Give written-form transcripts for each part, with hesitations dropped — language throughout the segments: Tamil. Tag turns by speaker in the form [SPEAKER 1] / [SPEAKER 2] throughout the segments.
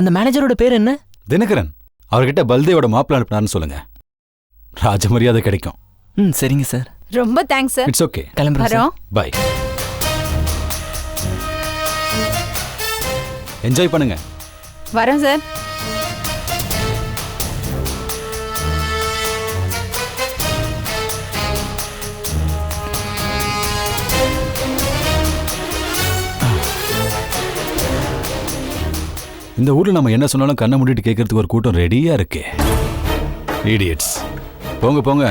[SPEAKER 1] அந்த மேனேஜரோட பேர் என்ன?
[SPEAKER 2] தினகரன். அவர்கிட்ட பல்தேவோட மாப்பிள்ள அனுப்பினார்னு சொல்லுங்க. ராஜ மரியாதை கிடைக்கும்.
[SPEAKER 1] சரிங்க சார்.
[SPEAKER 3] ரொம்ப தேங்க்ஸ் சார்.
[SPEAKER 2] It's okay.
[SPEAKER 1] கிளம்புறோம்.
[SPEAKER 2] பை. என்ஜாய் பண்ணுங்க.
[SPEAKER 3] வரோம் சார்.
[SPEAKER 2] இந்த ஊர்ல நம்ம என்ன சொன்னாலும் கண்ணை மூடிட்டு கேட்கறதுக்கு ஒரு கூட்டம் ரெடியா இருக்கு. இடியட்ஸ். போங்க போங்க.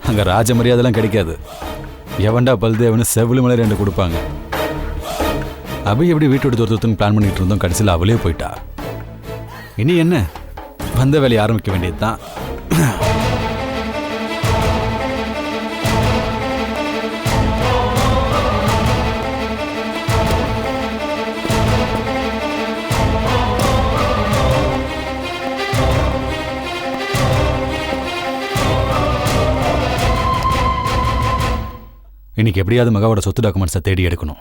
[SPEAKER 2] அங்க ராஜ மரியாதைலாம் கிடைக்காது. எவன்டா பல்தேவனு செவிலு மலை 2 கொடுப்பாங்க. அபி எப்படி வீட்டு விட்டு ஒருத்தருன்னு பிளான் பண்ணிட்டு இருந்தோம், கடைசியில் அவளே போயிட்டா. இனி என்ன, வந்த வேலையை ஆரம்பிக்க வேண்டியதுதான். இன்னைக்கு எப்படியாவது மகாவோட சொத்து டாக்குமெண்ட்ஸை தேடி எடுக்கணும்.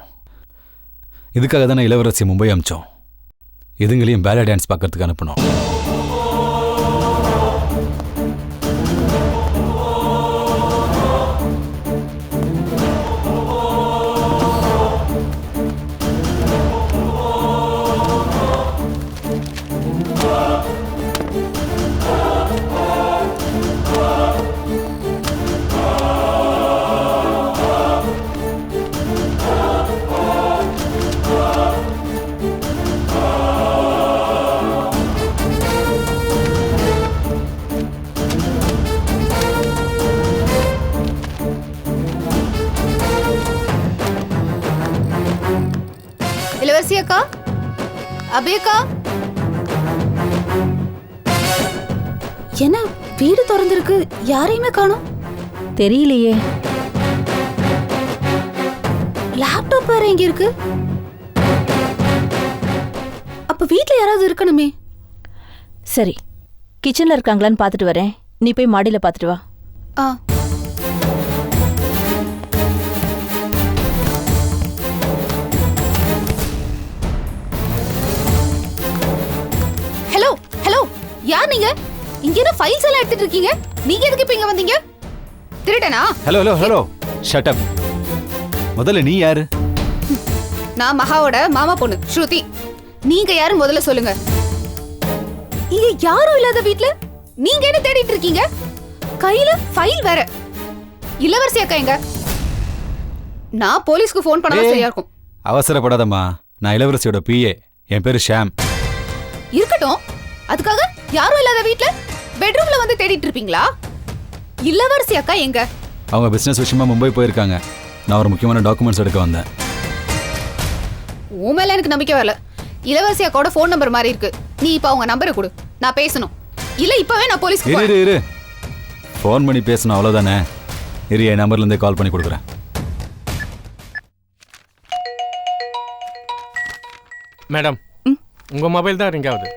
[SPEAKER 2] இதுக்காக தானே இளவரசி மும்பை அமிச்சோம். இதுங்களையும் பேலே டான்ஸ் பார்க்கறதுக்கு அனுப்பணும்.
[SPEAKER 3] இளவரசி அக்கா, அபி அக்கா, என்ன வீடு திறந்திருக்கு, யாரையுமே காணோம்.
[SPEAKER 4] தெரியலையே.
[SPEAKER 3] லேப்டாப் வேற எங்க இருக்கு? அப்ப வீட்ல யாராவது இருக்கணுமே.
[SPEAKER 4] சரி, கிச்சன்ல இருக்காங்களான்னு பார்த்துட்டு வரேன். நீ போய் மாடியில பார்த்துட்டு வா.
[SPEAKER 3] ஹலோ ஹலோ, யார் நீங்க? இங்க என்ன ஃபைல்ஸ் எல்லாம் எடுத்துட்டு இருக்கீங்க? நீங்க எதுக்கு இப்ப இங்க வந்தீங்க? திருடனா?
[SPEAKER 2] Hello hello hello, shut up. முதல்ல நீ யாரு?
[SPEAKER 3] நான் மகாவோட மாமா பொண்ணு ஸ்ருதி. நீங்க யாருன்னு முதல்ல சொல்லுங்க. இங்க யாரும் இல்லாத வீட்ல நீங்க என்ன தேடிட்டு இருக்கீங்க? கையில ஃபைல் வேற. இளவரசி அக்கா எங்க? நான் போலீஸ்க்கு ஃபோன் பண்ணா சரியா இருக்கும்.
[SPEAKER 2] அவசரப்படாதம்மா, நான் இளவரசியோட பிஏ. என் பேரு ஷாம்.
[SPEAKER 3] இருக்கட்டும், அதுக்காக யாரும் இல்லாத வீட்ல பெட்ரூம்ல வந்து தேடிட்டு இருப்பீங்களா? இளவரசி அக்கா எங்க?
[SPEAKER 2] அவங்க பிசினஸ் விஷயமா மும்பை போயிருக்காங்க. நான் ஒரு முக்கியமான டாக்குமெண்ட்ஸ் எடுக்க வந்தேன்.
[SPEAKER 3] உன் மேல எனக்கு நம்பிக்கை வரல. இளவரசி அக்காவோட ஃபோன் நம்பர் மாதிரி இருக்கு. நீ இப்ப அவங்க நம்பரை கொடு, நான் பேசணும். இல்ல இப்பவே நான் போலீஸ்க்கு
[SPEAKER 2] இரு இரு ஃபோன் பண்ணி பேசணும், அவ்வளவுதானே? இரு, என் நம்பர்ல இருந்தே கால் பண்ணி கொடுக்குறேன்.
[SPEAKER 1] மேடம், உங்க மொபைல் தான் ரிங் ஆகுது.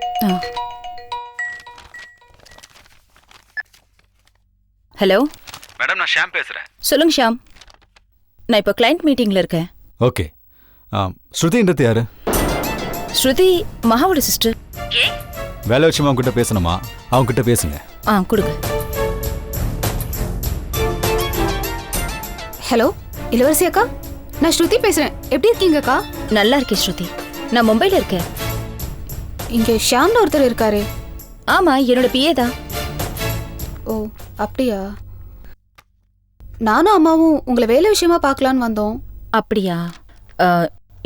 [SPEAKER 4] ஹலோ
[SPEAKER 2] மேடம், நான் ஷாம் பேசுறேன்.
[SPEAKER 4] சொல்லுங்க ஷாம். நான் இப்போ கிளைண்ட் மீட்டிங்ல இருக்கேன்.
[SPEAKER 2] ஓகே. ஸ்ருதின்றது யாரு?
[SPEAKER 4] ஸ்ருதி மகாவோட சிஸ்டர்.
[SPEAKER 2] வேலை விஷயமா அவங்க கிட்ட பேசணுமா? அவங்க கிட்ட பேசுங்க.
[SPEAKER 4] கொடுங்க.
[SPEAKER 3] ஹலோ இளவரசி அக்கா, நான் ஸ்ருதி பேசுறேன். எப்படி இருக்கீங்க அக்கா?
[SPEAKER 4] நல்லா இருக்கேன் ஸ்ருதி. நான் மும்பைல இருக்கேன்.
[SPEAKER 3] இங்க ஷாம்னு ஒருத்தர் இருக்காரு.
[SPEAKER 4] ஆமா, என்னோட பிஏ தான்.
[SPEAKER 3] ஓ அப்படியா? நானும் அம்மாவும் உங்களை வேலை விஷயமா பார்க்கலான்னு வந்தோம்.
[SPEAKER 4] அப்படியா?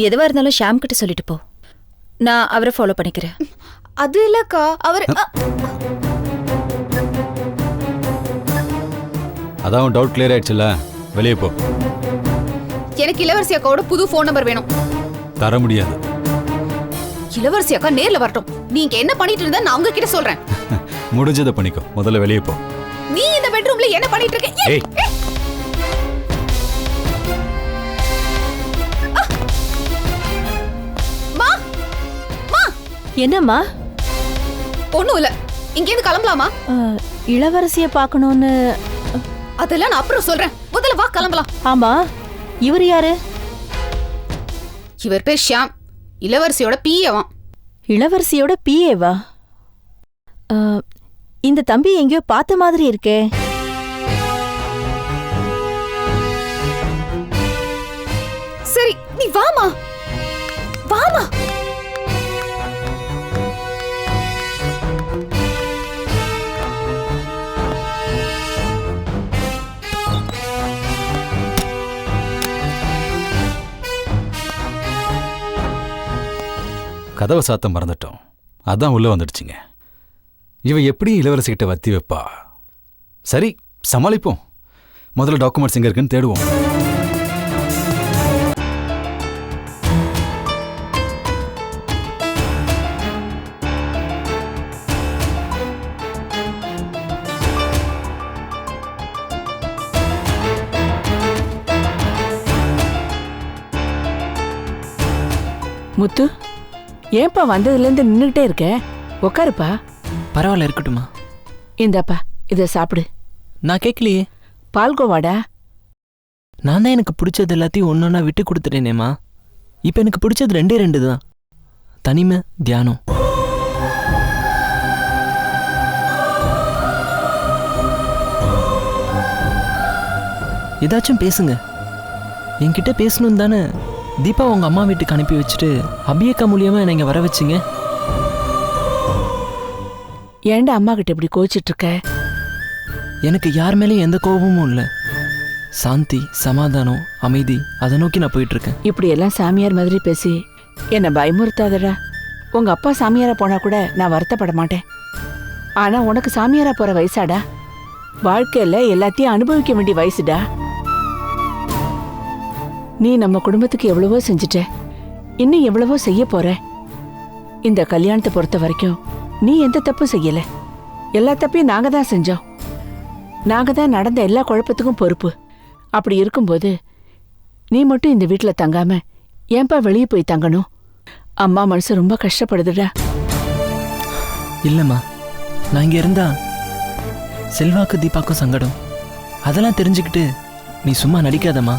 [SPEAKER 4] எதுவா இருந்தாலும் ஷாம் கிட்ட சொல்லிட்டு போ. நான் அவரை ஃபாலோ பண்ணிக்கிறேன்.
[SPEAKER 3] அது இல்லக்கா, அவர்
[SPEAKER 2] அதான் டவுட் கிளியர் ஆயிடுச்சுல்ல, வெளியே போ.
[SPEAKER 3] எனக்கு இளவரசி அக்காவோட புது ஃபோன் நம்பர் வேணும்.
[SPEAKER 2] தர முடியாது.
[SPEAKER 3] இளவரசி அக்கா நேர்ல வரட்டும். நீங்க என்ன பண்ணிட்டு இருந்தா நான் அவங்க கிட்ட சொல்றேன்.
[SPEAKER 2] முடிஞ்சதை பண்ணிக்கோ, முதல்ல வெளியே போ.
[SPEAKER 3] நீ இந்த பெட்ரூம்ல என்ன பண்ணிட்டு இருக்க?
[SPEAKER 2] ஏய்,
[SPEAKER 3] மா மா,
[SPEAKER 4] என்னம்மா?
[SPEAKER 3] ஒண்ணும் இல்ல. இங்க இருந்து கிளம்பலாமா?
[SPEAKER 4] இளவரசிய பார்க்கணும்னு.
[SPEAKER 3] அதெல்லாம் நான் அப்புறம் சொல்றேன். முதல்ல வா கிளம்பலாம்.
[SPEAKER 4] ஆமா, இவர் யாரு?
[SPEAKER 3] இவர் பேர் ஷியாம், இளவரசியோட பிஏவாம்.
[SPEAKER 5] இளவரசியோட பிஏவா? இந்த தம்பி எங்கேயோ பார்த்த மாதிரி இருக்கே.
[SPEAKER 3] சரி நீ வாமா வாமா.
[SPEAKER 2] கதவை சாத்த மறந்துட்டோம், அதான் உள்ள வந்துடுச்சுங்க. இவ எப்படி இளவரசிகிட்ட வத்தி வைப்பா? சரி சமாளிப்போம். முதல்ல டாக்குமெண்ட்ஸ் எங்க இருக்குன்னு தேடுவோம்.
[SPEAKER 6] முத்து, ஏன்பா வந்ததுலேருந்து நின்றுகிட்டே இருக்க? உக்காருப்பா.
[SPEAKER 7] பரவாயில்ல, இருக்கட்டுமா.
[SPEAKER 6] இந்தாப்பா, இதை சாப்பிடு.
[SPEAKER 7] நான் கேட்கலையே.
[SPEAKER 6] பால்கோவாடா?
[SPEAKER 7] நான் தான் எனக்கு பிடிச்சது எல்லாத்தையும் ஒன்றொன்னா விட்டு கொடுத்துட்டேனேம்மா. இப்போ எனக்கு பிடிச்சது 2 தான். தனிமை, தியானம். ஏதாச்சும் பேசுங்க. என்கிட்ட பேசணும் தானே தீபா உங்கள் அம்மா வீட்டுக்கு அனுப்பி வச்சுட்டு அபியக்கா மூலியமாக என்னை இங்கே வர வச்சிங்க.
[SPEAKER 6] ஏன்டா அம்மா கிட்ட இப்படி கோச்சிட்டு இருக்க?
[SPEAKER 7] எனக்கு யார் மேலேயும் எந்த கோபமும் இல்லை. சாந்தி, சமாதானம், அமைதி, அதை நோக்கி நான் போயிட்டுருக்கேன்.
[SPEAKER 6] இப்படி எல்லாம் சாமியார் மாதிரி பேசி என்னை பயமுறுத்தாதடா. உங்க அப்பா சாமியாரா போனா கூட நான் வருத்தப்பட மாட்டேன். ஆனா உனக்கு சாமியாரா போற வயசாடா. வாழ்க்கையில எல்லாத்தையும் அனுபவிக்க வேண்டிய வயசுடா. நீ நம்ம குடும்பத்துக்கு எவ்வளவோ செஞ்சுட்ட, இன்னும் எவ்வளவோ செய்ய போற. இந்த கல்யாணத்தை பொறுத்த வரைக்கும் நீ எந்த தப்பும் செய்யல. எல்லா தப்பையும் நாங்க தான் செஞ்சோம். நாங்க தான் நடந்த எல்லா குழப்பத்துக்கும் பொறுப்பு. அப்படி இருக்கும்போது நீ மட்டும் இந்த வீட்டுல தங்காம ஏன்பா வெளியே போய் தங்கணும்? அம்மா மனசு ரொம்ப கஷ்டப்படுதுடா.
[SPEAKER 7] இல்லைம்மா, நான் இங்கே இருந்தா செல்வாக்கு தீபாக்கும் சங்கடம். அதெல்லாம் தெரிஞ்சுக்கிட்டு நீ சும்மா நடிக்காதம்மா.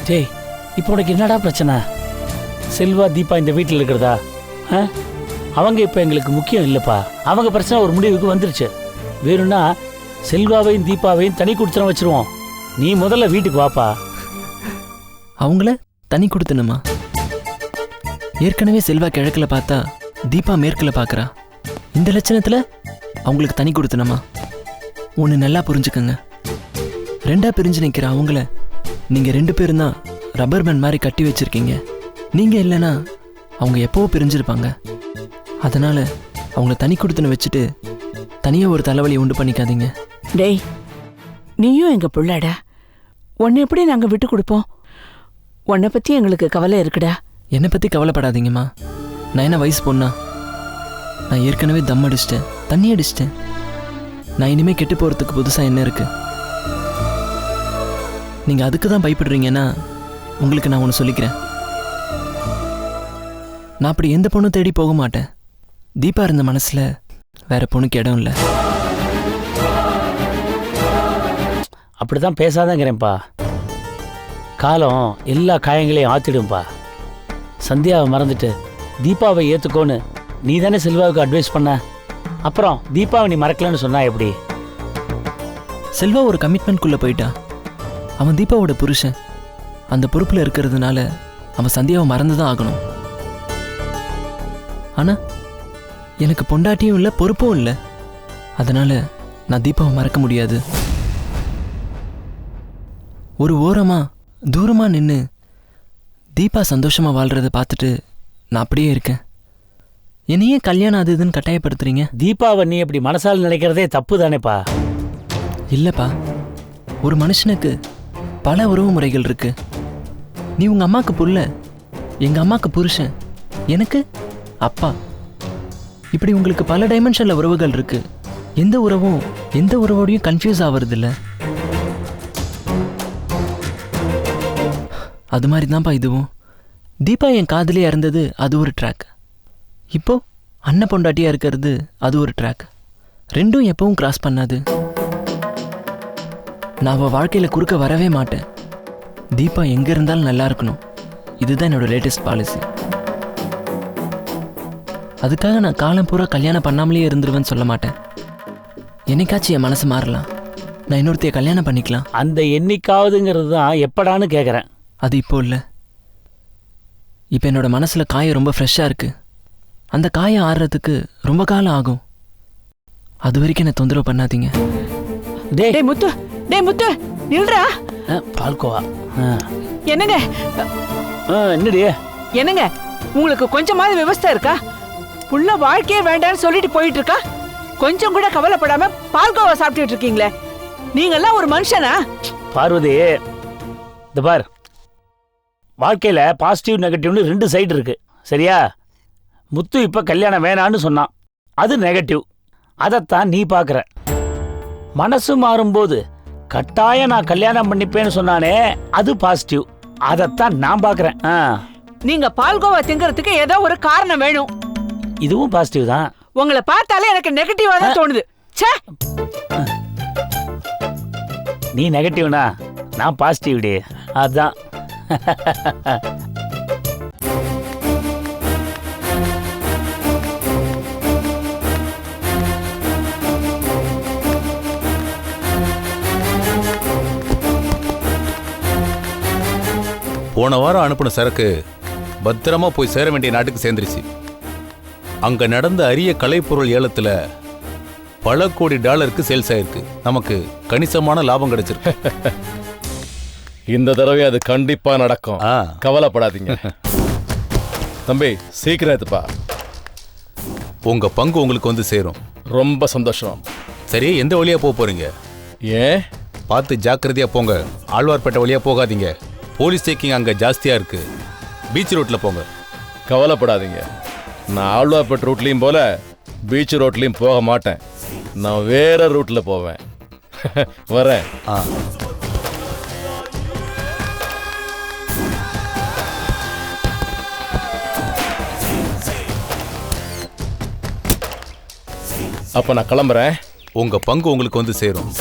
[SPEAKER 8] ஜெய், இப்போ உனக்கு என்னடா பிரச்சனை? செல்வா தீபா இந்த வீட்டில் இருக்கிறதா? அவங்க இப்போ எங்களுக்கு முக்கியம் இல்லைப்பா. அவங்க பிரச்சனை ஒரு முடிவுக்கு வந்துருச்சு. வேணும்னா செல்வாவையும் தீபாவையும் தனி குடித்தனம் வச்சிருவோம். நீ முதல்ல வீட்டுக்கு வாப்பா.
[SPEAKER 7] அவங்கள தனி கொடுத்தணுமா? ஏற்கனவே செல்வா கிழக்கில் பார்த்தா தீபா மேற்கில் பார்க்குறா. இந்த லட்சணத்தில் அவங்களுக்கு தனி கொடுத்தணுமா? ஒன்று நல்லா புரிஞ்சுக்கங்க. 2 பிரிஞ்சு நிற்கிற அவங்கள நீங்கள் 2 பேரும் தான் ரப்பர் பேண்ட் மாதிரி கட்டி வச்சுருக்கீங்க. நீங்கள் இல்லைன்னா அவங்க எப்போவோ பிரிஞ்சிருப்பாங்க. அதனால் அவங்கள தனி கொடுத்துன்னு வச்சுட்டு தனியாக ஒரு தலைவலி உண்டு பண்ணிக்காதீங்க.
[SPEAKER 6] டேய், நீயும் எங்க புள்ளடா. உன்னை எப்படி நாங்க விட்டு கொடுப்போம்? உன்னை பத்தி எங்களுக்கு கவலை இருக்குடா.
[SPEAKER 7] என்னை பற்றி கவலைப்படாதீங்கம்மா. நான் என்ன வயசு பொண்ணா? நான் ஏற்கனவே தம் அடிச்சிட்டேன், தண்ணி அடிச்சிட்டேன். நான் இனிமேல் கெட்டு போகிறதுக்கு புதுசாக என்ன இருக்குது? நீங்கள் அதுக்கு தான் பயப்படுறீங்கன்னா உங்களுக்கு நான் ஒன்று சொல்லிக்கிறேன். நான் அப்படி எந்த பொண்ணும் தேடி போக மாட்டேன். தீபா இருந்த மனசில் வேற பொண்ணுக்கு இடம் இல்லை.
[SPEAKER 8] அப்படி தான் பேசாதங்கிறேன்ப்பா. காலம் எல்லா காயங்களையும் ஆற்றிடும்பா. சந்தியாவை மறந்துட்டு தீபாவை ஏற்றுக்கோன்னு நீ தானே செல்வாவுக்கு அட்வைஸ் பண்ண. அப்புறம் தீபாவை நீ மறக்கலன்னு சொன்னா எப்படி?
[SPEAKER 7] செல்வா ஒரு கமிட்மெண்ட்குள்ளே போயிட்டா. அவன் தீபாவோட புருஷன். அந்த பொறுப்பில் இருக்கிறதுனால அவன் சந்தியாவை மறந்து தான் ஆகணும். ஆனால் எனக்கு பொண்டாட்டியும் இல்லை, பொறுப்பும் இல்லை. அதனால் நான் தீபாவை மறக்க முடியாது. ஒரு ஓரமாக தூரமாக நின்று தீபா சந்தோஷமாக வாழ்கிறத பார்த்துட்டு நான் அப்படியே இருக்கேன். என்னையே கல்யாணம் அது இதுன்னு கட்டாயப்படுத்துறீங்க.
[SPEAKER 8] தீபாவை நீ அப்படி மனசால் நினைக்கிறதே தப்பு தானேப்பா.
[SPEAKER 7] இல்லைப்பா, ஒரு மனுஷனுக்கு பல உறவு முறைகள் இருக்கு. நீ உங்கள் அம்மாவுக்கு புள்ள, எங்கள் அம்மாவுக்கு புருஷன், எனக்கு அப்பா. இப்படி உங்களுக்கு பல டைமென்ஷனில் உறவுகள் இருக்கு. எந்த உறவும் எந்த உறவோடையும் கன்ஃபியூஸ் ஆவறதில்ல. அது மாதிரி தான்ப்பா இதுவும். தீபா என் காதலே இறந்தது அது ஒரு ட்ராக். இப்போ அண்ணன் பொண்டாட்டியாக இருக்கிறது அது ஒரு ட்ராக். ரெண்டும் எப்பவும் கிராஸ் பண்ணாது. நான் அவள் வாழ்க்கையில் குறுக்க வரவே மாட்டேன். தீபா எங்கே இருந்தாலும் நல்லா இருக்கணும். இதுதான் என்னோட லேட்டஸ்ட் பாலிசி. அதுக்காக நான் காலம் பூரா கல்யாணம் பண்ணாமலேயே இருந்துருவேன்னு சொல்ல மாட்டேன். என்னைக்காச்சும் என் மனசு மாறலாம். நான் இன்னொருத்தைய கல்யாணம் பண்ணிக்கலாம்.
[SPEAKER 8] அந்த என்னைக்காவதுங்கிறது தான் எப்படான்னு கேட்குறேன்.
[SPEAKER 7] அது இப்போ இல்லை. இப்போ என்னோட மனசில் காயம் ரொம்ப ஃப்ரெஷ்ஷாக இருக்குது. அந்த காயம் ஆறுறதுக்கு ரொம்ப காலம் ஆகும். அது வரைக்கும் என்னை தொந்தரவு பண்ணாதீங்க.
[SPEAKER 6] டேய் முத்து, நில்றா.
[SPEAKER 8] பால்கோவா.
[SPEAKER 6] என்னங்க
[SPEAKER 8] என்னடி
[SPEAKER 6] என்னங்க, உங்களுக்கு கொஞ்சமாவது விவஸ்தை இருக்கா? புள்ள வாழ்க்கையே வேண்டாம்னு சொல்லிட்டு போயிட்டு இருக்கா. கொஞ்சம் கூட கவலைப்படாம பால்கோவா சாப்பிட்டுட்டு இருக்கீங்களே, நீங்கெல்லாம் ஒரு மனுஷனா?
[SPEAKER 8] பார்வதி, இந்த பார், வாழ்க்கையில் பாசிட்டிவ் நெகட்டிவ்னு 2 சைடு இருக்கு, சரியா? முத்து இப்போ கல்யாணம் வேணான்னு சொன்னான், அது நெகட்டிவ். அதைத்தான் நீ பார்க்குற. மனசு மாறும்போது கட்டாயம் நான் கல்யாணம் பண்ணிப்பேன்னு சொன்னானே, அது பாசிட்டிவ். அதைத்தான் நான் பார்க்குறேன்.
[SPEAKER 6] நீங்க பால்கோவா திங்கிறதுக்கு ஏதோ ஒரு காரணம் வேணும்.
[SPEAKER 8] இதுவும் பாசிட்டிவ் தான்.
[SPEAKER 6] உங்களை பார்த்தாலே எனக்கு நெகட்டிவா தான் தோணுது. ச்சே,
[SPEAKER 8] நீ நெகட்டிவ்னா நான் பாசிட்டிவ் டே. அதான்.
[SPEAKER 2] போன வாரம் அனுப்பின சரக்கு பத்திரமா போய் சேர வேண்டிய நாட்டுக்கு சேர்ந்துருச்சு. அங்க நடந்த அரிய கலைப்பொருள் ஏலத்துல பல கோடி டாலருக்கு சேல்ஸ் ஆயிருக்கு. நமக்கு கணிசமான லாபம் கிடைச்சிருக்கு.
[SPEAKER 9] இந்த தடவை அது கண்டிப்பா நடக்கும், கவலைப்படாதீங்க. தம்பி சீக்கிரம் எடுத்துப்பா.
[SPEAKER 2] உங்க பங்கு உங்களுக்கு வந்து சேரும்.
[SPEAKER 9] ரொம்ப சந்தோஷம்.
[SPEAKER 2] சரி, எந்த வழியா போறீங்க?
[SPEAKER 9] ஏன்?
[SPEAKER 2] பார்த்து ஜாக்கிரதையா போங்க. ஆழ்வார்பேட்டை வழியா போகாதீங்க. போலீஸ் செக்கிங் அங்க ஜாஸ்தியா இருக்கு. பீச் ரோட்ல போங்க.
[SPEAKER 9] கவலைப்படாதீங்க, நான் ஆழ்வார்பேட்டை ரூட்லயும் போல பீச் ரோட்லயும் போக மாட்டேன். நான் வேற ரூட்ல போவேன். வரேன். அப்ப நான் கிளம்புறேன்.
[SPEAKER 2] உங்க பங்கு உங்களுக்கு வந்து சேரும்.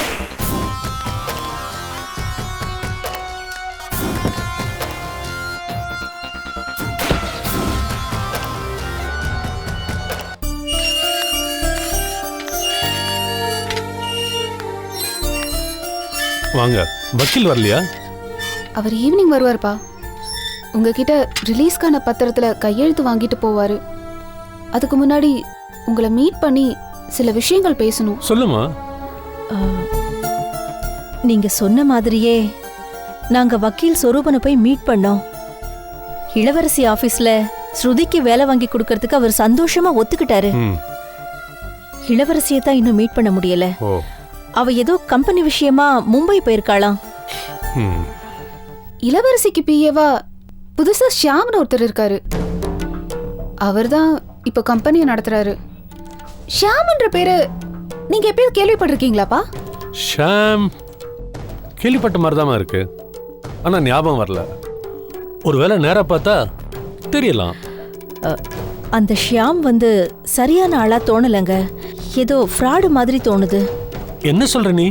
[SPEAKER 10] வாங்க. வக்கீல் வரலையா?
[SPEAKER 3] அவர் ஈவினிங் வருவார்ப்பா. உங்ககிட்ட ரிலீஸ்க்கான பத்திரத்துல கையெழுத்து வாங்கிட்டு போவாரு. அதுக்கு முன்னாடி உங்களை மீட் பண்ணி சில விஷயங்கள் பேசணும்.
[SPEAKER 10] சொல்லுமா.
[SPEAKER 5] நீங்க சொன்ன மாதிரியே நாங்க வக்கீல் சொரூபனை போய் மீட் பண்ணோம். இளவரசி ஆபீஸ்ல ஸ்ருதிக்கு வேலை வாங்கி கொடுக்கறதுக்கு அவர் சந்தோஷமா ஒத்துக்கிட்டாரு. இளவரசியை தான் இன்னும் மீட் பண்ண முடியல. அவ ஏதோ கம்பெனி விஷயமா மும்பை போயிருக்காளாம்.
[SPEAKER 3] இளவரசிக்கு பிஏவா புதுசா ஷியாம்னு ஒருத்தர் இருக்காரு. அவர்தான் இப்ப கம்பெனியை நடத்துறாரு. ஷியாம்ன்ற பேரு நீங்க எப்பயாவது கேள்விப்பட்டிருக்கீங்களாப்பா?
[SPEAKER 10] ஷாம் கேள்விப்பட்ட மாதிரி தான் இருக்கு, ஆனா ஞாபகம் வரல. ஒருவேளை நேரா பார்த்தா தெரியலாம்.
[SPEAKER 5] அந்த ஷியாம் வந்து சரியான ஆளா தோணலங்க. ஏதோ ஃப்ராடு மாதிரி தோணுது.
[SPEAKER 10] என்ன சொல்ற நீ?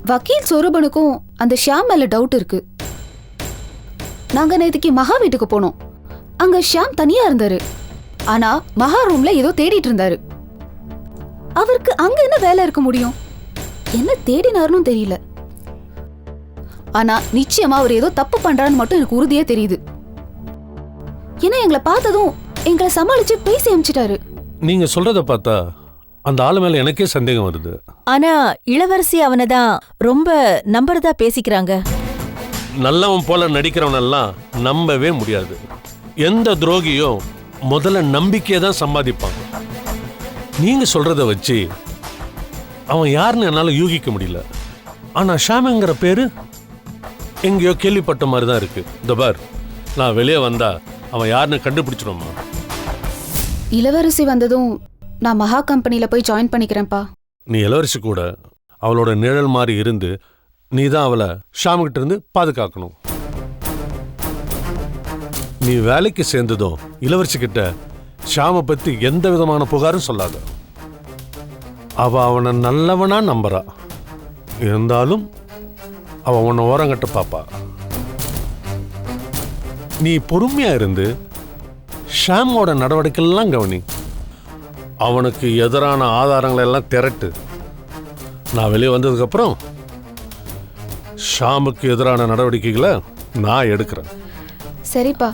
[SPEAKER 3] வக்கீல் சொரூபனுக்கும் அந்த ஷியாம் மேல டவுட் இருக்கு. நாங்க நேத்துக்கு மகா வீட்டுக்கு போனோம். அங்க ஷியாம் தனியா இருந்தாரு. ஆனா மகா ரூம்ல ஏதோ தேடிட்டு இருந்தாரு. அவருக்கு அங்க என்ன வேலை இருக்க முடியும்? என்ன தேடினாருன்னு தெரியல. ஆனா நிச்சயமா அவர் ஏதோ தப்பு பண்றான்னு மட்டும் எனக்கு உறுதியா தெரியுது. ஏன்னா எங்களை பார்த்ததும் எங்களை சமாளிச்சு பேசி அனுப்பிச்சிட்டாரு.
[SPEAKER 10] நீங்க சொல்றத பார்த்தா அந்த ஆளு மேல எனக்கே சந்தேகம் வருது.
[SPEAKER 5] ஆனா இளவரசி அவனைதான் ரொம்ப நம்புறதா பேசிக்கிறாங்க.
[SPEAKER 10] நல்லவன் போல நடிக்கிறவனெல்லாம் நம்பவே முடியாது. எந்த துரோகியும் முதல்ல நம்பிக்கையை தான் சம்பாதிப்பாங்க. நீங்க சொல்றத வச்சு அவன் யாருன்னு என்னால யூகிக்க முடியல. ஆனா ஷாமுங்கிற பேரு எங்கேயோ கேள்விப்பட்ட மாதிரி தான் இருக்கு. இந்த பார், நான் வெளியே வந்தா அவன் யாருன்னு கண்டுபிடிச்சிடுமா?
[SPEAKER 3] இளவரசி வந்ததும் நான் மகா கம்பெனில போய் ஜாயின் பண்ணிக்கிறேன்ப்பா.
[SPEAKER 10] நீ இளவரசி கூட அவளோட நிழல் மாதிரி இருந்து நீ தான் அவளை ஷாமுகிட்ட இருந்து பாதுகாக்கணும். நீ வேலைக்கு சேர்ந்ததும் இளவரசி கிட்ட ஷாமை பத்தி எந்த விதமான புகாரும் சொல்லாத. அவ அவனை நல்லவனா நம்புறா. இருந்தாலும் அவ உன்னை ஓரங்கட்ட பாப்பா. நீ பொறுமையா இருந்து ஷாமோட நடவடிக்கைலாம் கவனி. அவனுக்கு எதிரான ஆதாரங்களை எல்லாம் திரட்டு. நான் வெளியே வந்ததுக்கப்புறம் ஷாமுக்கு எதிரான நடவடிக்கைகளை நான் எடுக்கிறேன்.
[SPEAKER 3] சரிப்பா.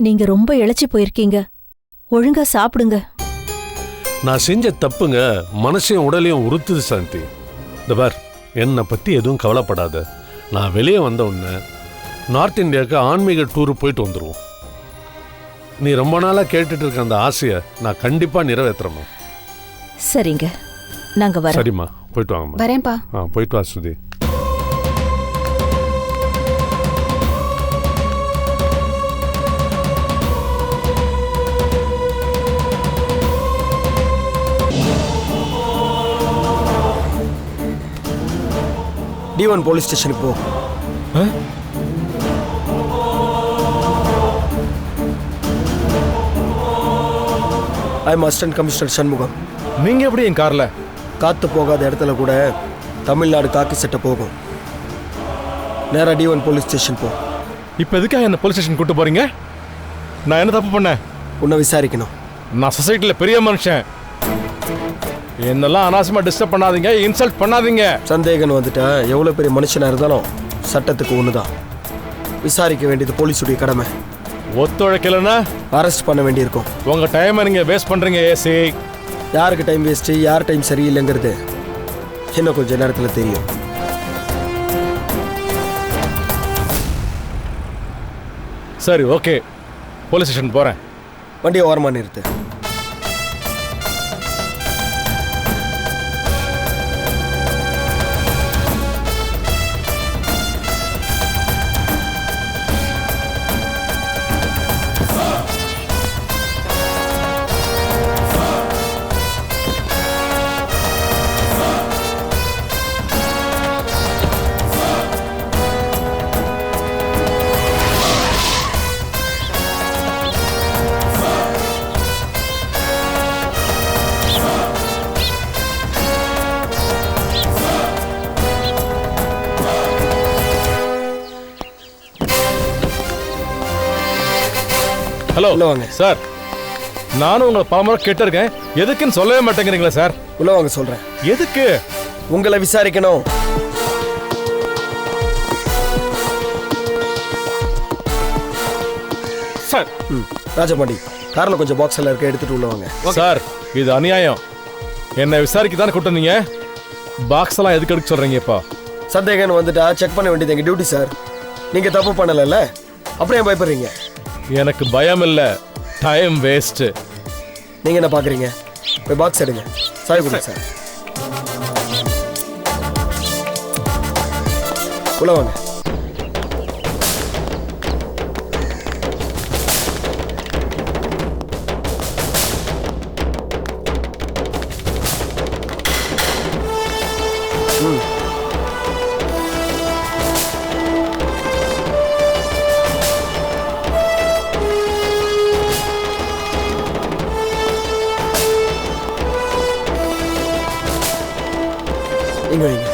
[SPEAKER 5] நீங்க ரொம்ப இளைச்சி போயிருக்கீங்க, ஒழுங்கா சாப்பிடுங்க.
[SPEAKER 10] நான் செஞ்ச தப்புங்க மனசையும் உடலையும் உறுத்துது சாந்தி. இந்த பார், என்னை பற்றி எதுவும் கவலைப்படாத. நான் வெளியே வந்த உடனே நார்த் இந்தியாவுக்கு ஆன்மீக டூரு போயிட்டு வந்துடுவோம். நீ ரொம்ப நாளாக கேட்டுட்டு இருக்க அந்த ஆசையை நான் கண்டிப்பாக நிறைவேற்றுறேம்மா.
[SPEAKER 5] சரிங்க, நாங்க வரோம்.
[SPEAKER 10] சரிம்மா, போயிட்டு வாங்கம்மா.
[SPEAKER 3] வரேன்ப்பா.
[SPEAKER 10] போயிட்டு வா ஸ்ருதி.
[SPEAKER 11] D1 போலீஸ் ஸ்டேஷனுக்கு போ. I'm assistant commissioner Shanmugam.
[SPEAKER 9] நீங்க எப்படி என் கார்ல?
[SPEAKER 11] காத்து போகாத இடத்துல கூட தமிழ்நாடு காக்கி சட்டை போகும். நேரா D1 போலீஸ் ஸ்டேஷன் போ.
[SPEAKER 9] இப்போ எதுக்காக என்ன போலீஸ் ஸ்டேஷன் கூட்டு போறீங்க? நான் என்ன தப்பு பண்ணேன்?
[SPEAKER 11] உன்னை விசாரிக்கணும்.
[SPEAKER 9] நான் சொசைட்டியில் பெரிய மனுஷன். என்னெல்லாம் அனாவசியமா டிஸ்டர்ப் பண்ணாதீங்க, இன்சல்ட் பண்ணாதீங்க.
[SPEAKER 11] சந்தேகம் வந்துட்டா எவ்வளோ பெரிய மனுஷனாக இருந்தாலும் சட்டத்துக்கு ஒன்று தான். விசாரிக்க வேண்டியது போலீஸுடைய கடமை.
[SPEAKER 9] ஒத்துழைக்கலன்னா
[SPEAKER 11] அரெஸ்ட் பண்ண வேண்டியிருக்கும்.
[SPEAKER 9] உங்க டைமை நீங்க வேஸ்ட் பண்றீங்க ஏசி.
[SPEAKER 11] யாருக்கு டைம் வேஸ்ட்டு, யார் டைம் சரியில்லைங்கிறது இன்னும் கொஞ்சம் நேரத்தில் தெரியும்.
[SPEAKER 9] சரி, ஓகே, போலீஸ் ஸ்டேஷன் போறேன்.
[SPEAKER 11] வண்டியை ஓரமாக நிறுத்து.
[SPEAKER 9] ஹலோ
[SPEAKER 11] உள்ள வாங்க
[SPEAKER 9] சார். நானும் உங்களை பல முறை கேட்டிருக்கேன், எதுக்குன்னு சொல்லவே மாட்டேங்கிறீங்களா சார்?
[SPEAKER 11] உள்ள வாங்க சொல்றேன்.
[SPEAKER 9] எதுக்கு?
[SPEAKER 11] உங்களை விசாரிக்கணும்.
[SPEAKER 9] சார்.
[SPEAKER 11] ராஜபாண்டி, கார்ல கொஞ்சம் பாக்ஸ் எல்லாம் இருக்க, எடுத்துட்டு உள்ள வாங்க.
[SPEAKER 9] சார், இது அநியாயம். என்ன விசாரிக்க தானே கூப்பிட்டு வந்தீங்க. பாக்ஸ் எல்லாம் எதுக்கு எடுக்க சொல்றீங்க? இப்போ
[SPEAKER 11] சந்தேகம் வந்துட்டா செக் பண்ண வேண்டியது எங்க டியூட்டி சார். நீங்க தப்பு பண்ணல, அப்புறம் ஏன் பயப்படுறீங்க?
[SPEAKER 9] எனக்கு பயம் இல்ல, டைம் வேஸ்ட்.
[SPEAKER 11] நீங்க என்ன பாக்குறீங்க? போய் பாக்ஸ் எடுங்க. சாய் கொடுங்க சார். உள்ள வாங்க. இங்க வைங்க.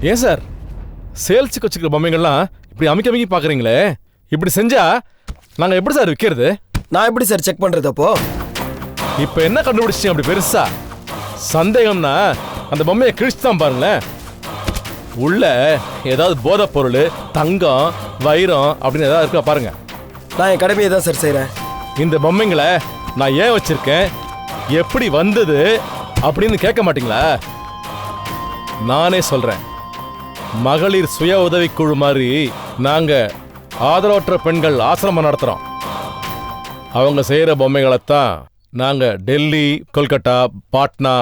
[SPEAKER 9] ஏன் சார் சேல்ஸுக்கு வச்சுக்கிற பொம்மைகள்லாம் இப்படி அமைக்க அமைக்கி பார்க்குறீங்களே? இப்படி செஞ்சா நாங்கள் எப்படி சார் விற்கிறது?
[SPEAKER 11] நான் எப்படி சார் செக் பண்ணுறது? அப்போ
[SPEAKER 9] இப்போ என்ன கண்டுபிடிச்சிங்க அப்படி பெருசா? சந்தேகம்னா அந்த பொம்மையை கிழிச்சு தான் பாருங்களேன். உள்ள ஏதாவது போதைப் பொருள், தங்கம், வைரம் அப்படின்னு ஏதாவது இருக்கா பாருங்க.
[SPEAKER 11] நான் என் கடமையை தான் சார் செய்கிறேன்.
[SPEAKER 9] இந்த பொம்மைங்களை நான் ஏன் வச்சிருக்கேன், எப்படி வந்தது அப்படின்னு கேட்க மாட்டீங்களா? நானே சொல்றேன். மகளிர் சுய உதவிக்குழு மாதிரி நாங்க ஆதரவற்ற பெண்கள் ஆசிரமம் நடத்துறோம். அவங்க செய்யற பொம்மைகளைத்தான் நாங்க டெல்லி, கொல்கட்டா, பாட்னா,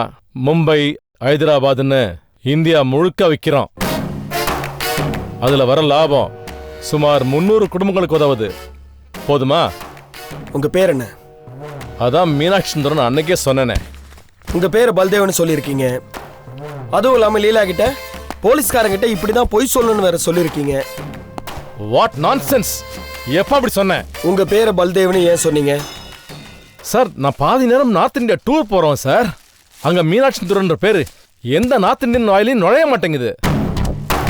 [SPEAKER 9] மும்பை, ஹைதராபாத்னு இந்தியா முழுக்க விற்கிறோம். அதுல வர லாபம் சுமார் 300 குடும்பங்களுக்கு உதவுது. போதுமா?
[SPEAKER 11] உங்க பேர் என்ன?
[SPEAKER 9] அதான் மீனாட்சி சுந்தரம் அன்னைக்கே சொன்னேனே.
[SPEAKER 11] உங்க பேர் பல்தேவன் சொல்லியிருக்கீங்க. அதுவும் இல்லாம லீலா கிட்ட போலீஸ்காரங்கிட்ட இப்படிதான் பொய் சொல்லணும்னு வேற சொல்லியிருக்கீங்க.
[SPEAKER 9] What nonsense! எப்ப அப்படி சொன்னேன்?
[SPEAKER 11] உங்க பேரை பல்தேவன் ஏன் சொன்னீங்க?
[SPEAKER 9] சார், நான் பாதி நேரம் நார்த் இந்தியா டூர் போறோம் சார். அங்க மீனாட்சி சுந்தரன்ற பேரு எந்த நார்த் இந்தியன் வாயிலையும் நுழைய மாட்டேங்குது.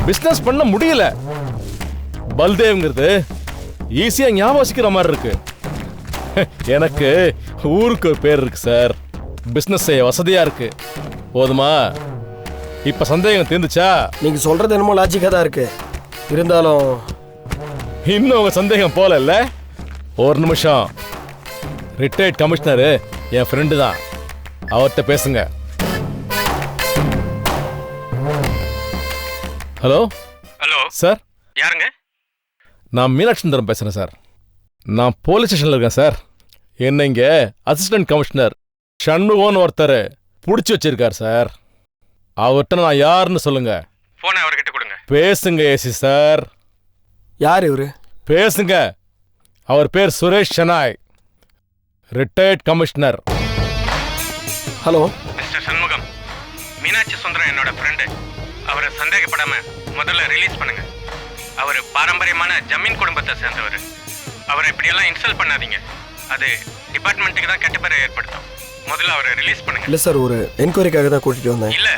[SPEAKER 9] பிசினஸ் பண்ண முடியல. பல்தேவ்ங்கிறது ஈஸியா ஞாபகம் வச்சுக்கிற மாதிரி இருக்கு. எனக்கு ஊருக்கு பேர் இருக்கு சார். பிசினஸ் செய்ய வசதியா இருக்கு. போதுமா? இப்ப சந்தேகம் தீர்ந்துச்சா?
[SPEAKER 11] நீங்க சொல்றது என்னமோ லாஜிக்கா தான் இருக்கு. இருந்தாலும்
[SPEAKER 9] இன்னும் உங்க சந்தேகம் போல இல்ல? ஒரு நிமிஷம். ரிட்டையர்ட் கமிஷனர் என் ஃப்ரெண்டு தான். அவர்கிட்ட பேசுங்க. ஹலோ.
[SPEAKER 1] ஹலோ
[SPEAKER 9] சார்,
[SPEAKER 1] யாருங்க?
[SPEAKER 9] நான் மீனாட்சி சுந்தரம் பேசுறேன் சார். நான் போலீஸ் ஸ்டேஷன்ல இருக்கேன் சார். என்ன இங்க அசிஸ்டன்ட் கமிஷனர் சண்முகம்னு ஒருத்தர் பிடிச்சி வச்சிருக்கார் சார். அவர்கிட்ட நான் யாருன்னு சொல்லுங்க.
[SPEAKER 1] போனை அவர்கிட்ட கொடுங்க.
[SPEAKER 9] பேசுங்க ஏசி சார்.
[SPEAKER 11] யார் இவரு?
[SPEAKER 9] பேசுங்க. அவர் பேர் Suresh Shenoy, retired commissioner.
[SPEAKER 11] Hello
[SPEAKER 1] mister Shanmugam, Meenakshi Sundaram என்னோட ஃப்ரெண்டு. அவரை சந்தேகப்படாம முதல்ல ரிலீஸ் பண்ணுங்க. அவர் பாரம்பரியமான ஜமீன் குடும்பத்தை சேர்ந்தவர். அவரை இப்படியெல்லாம் இன்சல்ட் பண்ணாதீங்க. அது டிபார்ட்மெண்ட்டுக்கு தான் கெட்ட பேரை ஏற்படுத்தும். முதல்ல அவரை ரிலீஸ் பண்ணுங்க.
[SPEAKER 11] இல்லை சார், ஒரு என்கொயரிக்காக தான் கூட்டிட்டு வந்தேன்.
[SPEAKER 1] இல்ல,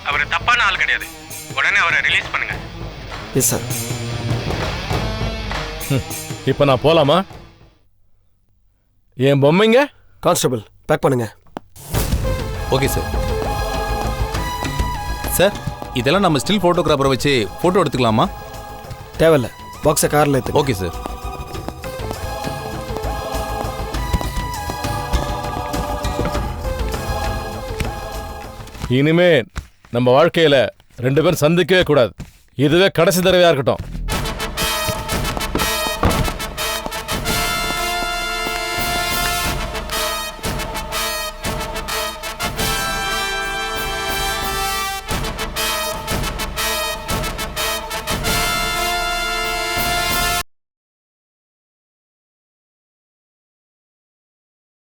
[SPEAKER 1] அவர் தப்பான ஆள் கிடையாது. உடனே அவரை ரிலீஸ் பண்ணுங்க.
[SPEAKER 11] Yes sir.
[SPEAKER 9] இப்ப நான் போலாமா? என் பொம்மைங்க?
[SPEAKER 11] கான்ஸ்டபிள் பேக் பண்ணுங்க.
[SPEAKER 2] Okay sir. சார், இதெல்லாம் நம்ம ஸ்டில் ஃபோட்டோகிராஃபரை வச்சு ஃபோட்டோ எடுத்துக்கலாமா?
[SPEAKER 11] தேவையில்ல, பாக்ஸை காரில் எடுத்து.
[SPEAKER 2] Okay sir.
[SPEAKER 9] இனிமே நம்ம வாழ்க்கையில 2 பேரும் சந்திக்கவே கூடாது. இதுவே கடைசி தடவையா இருக்கட்டும்.